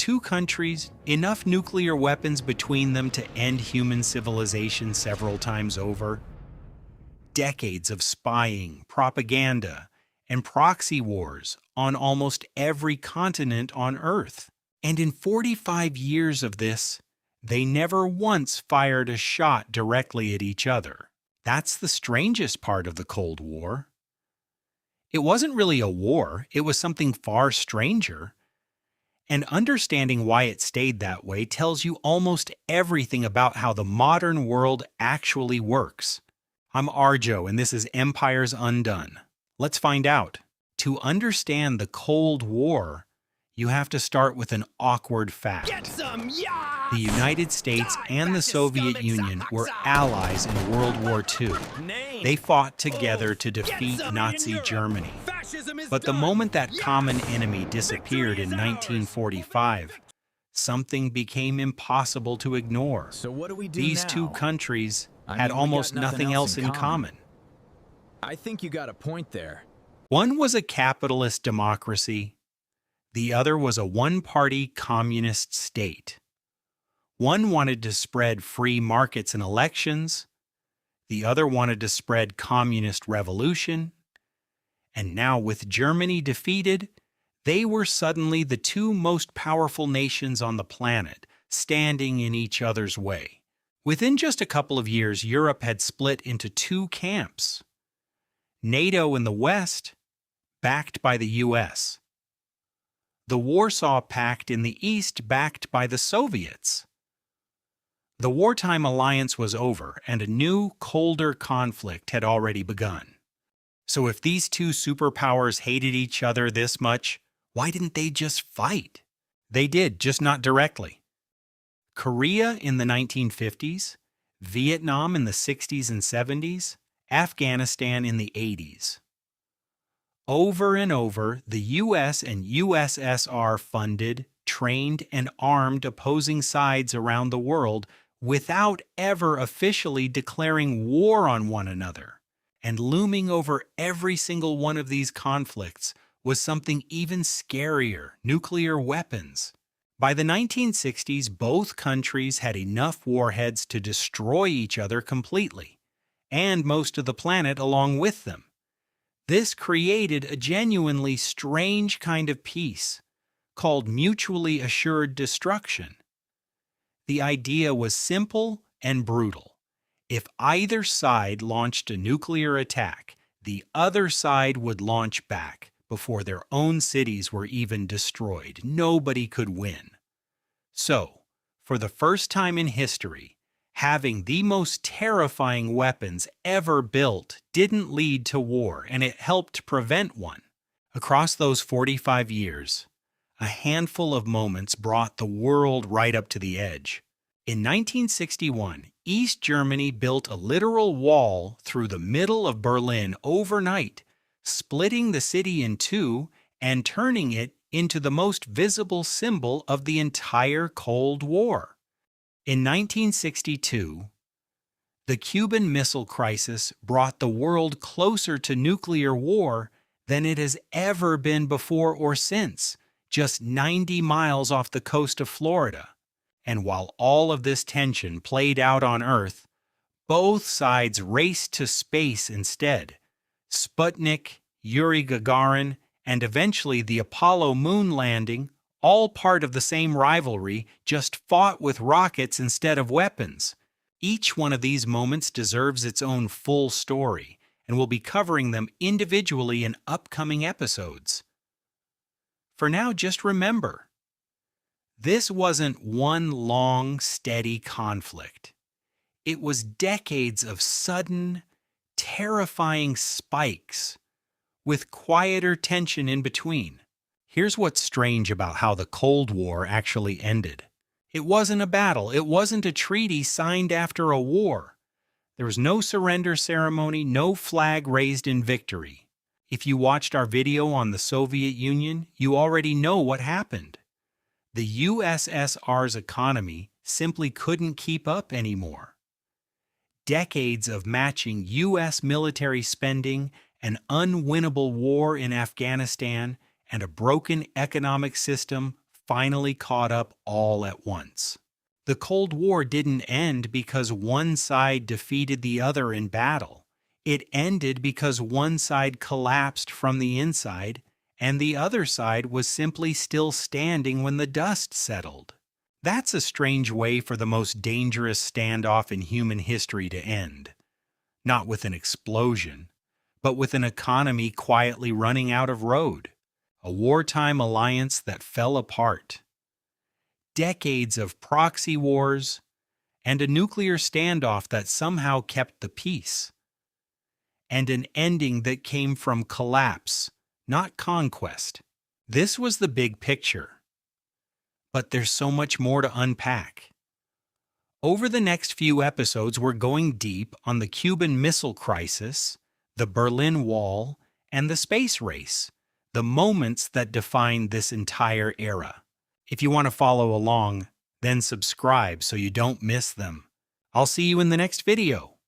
two countries enough nuclear weapons between them to end human civilization several times over? Decades of spying, propaganda, and proxy wars on almost every continent on Earth. And in 45 years of this, they never once fired a shot directly at each other. That's the strangest part of the Cold War. It wasn't really a war, it was something far stranger. And understanding why it stayed that way tells you almost everything about how the modern world actually works. I'm Arjo, and this is Empires Undone. Let's find out. To understand the Cold War, you have to start with an awkward fact. Get some, yeah! The United States and the Soviet Union were allies in World War II. They fought together to defeat Nazi Germany. But the moment that common enemy disappeared in 1945, something became impossible to ignore. So what do we do These now? two countries I had mean, we almost got nothing else in common. I think you got a point there. One was a capitalist democracy. The other was a one-party communist state. One wanted to spread free markets and elections. The other wanted to spread communist revolution. And now, with Germany defeated, they were suddenly the two most powerful nations on the planet, standing in each other's way. Within just a couple of years, Europe had split into two camps. NATO in the West, backed by the US. The Warsaw Pact in the East, backed by the Soviets. The wartime alliance was over, and a new, colder conflict had already begun. So if these two superpowers hated each other this much, why didn't they just fight? They did, just not directly. Korea in the 1950s, Vietnam in the 60s and 70s, Afghanistan in the 80s. Over and over, the US and USSR funded, trained, and armed opposing sides around the world without ever officially declaring war on one another. And looming over every single one of these conflicts was something even scarier: nuclear weapons. By the 1960s, both countries had enough warheads to destroy each other completely, and most of the planet along with them. This created a genuinely strange kind of peace, called mutually assured destruction. The idea was simple and brutal. If either side launched a nuclear attack, the other side would launch back before their own cities were even destroyed. Nobody could win. So, for the first time in history, having the most terrifying weapons ever built didn't lead to war, and it helped prevent one. Across those 45 years, a handful of moments brought the world right up to the edge. In 1961, East Germany built a literal wall through the middle of Berlin overnight, splitting the city in two and turning it into the most visible symbol of the entire Cold War. In 1962, the Cuban Missile Crisis brought the world closer to nuclear war than it has ever been before or since, just 90 miles off the coast of Florida. And while all of this tension played out on Earth, both sides raced to space instead. Sputnik, Yuri Gagarin, and eventually the Apollo moon landing, all part of the same rivalry, just fought with rockets instead of weapons. Each one of these moments deserves its own full story, and we'll be covering them individually in upcoming episodes. For now, just remember, this wasn't one long, steady conflict. It was decades of sudden, terrifying spikes, with quieter tension in between. Here's what's strange about how the Cold War actually ended. It wasn't a battle. It wasn't a treaty signed after a war. There was no surrender ceremony, no flag raised in victory. If you watched our video on the Soviet Union, you already know what happened. The USSR's economy simply couldn't keep up anymore. Decades of matching U.S. military spending, an unwinnable war in Afghanistan, and a broken economic system finally caught up all at once. The Cold War didn't end because one side defeated the other in battle. It ended because one side collapsed from the inside and the other side was simply still standing when the dust settled. That's a strange way for the most dangerous standoff in human history to end. Not with an explosion, but with an economy quietly running out of road. A wartime alliance that fell apart. Decades of proxy wars, and a nuclear standoff that somehow kept the peace. And an ending that came from collapse, not conquest. This was the big picture. But there's so much more to unpack. Over the next few episodes, we're going deep on the Cuban Missile Crisis, the Berlin Wall, and the space race, the moments that defined this entire era. If you want to follow along, then subscribe so you don't miss them. I'll see you in the next video.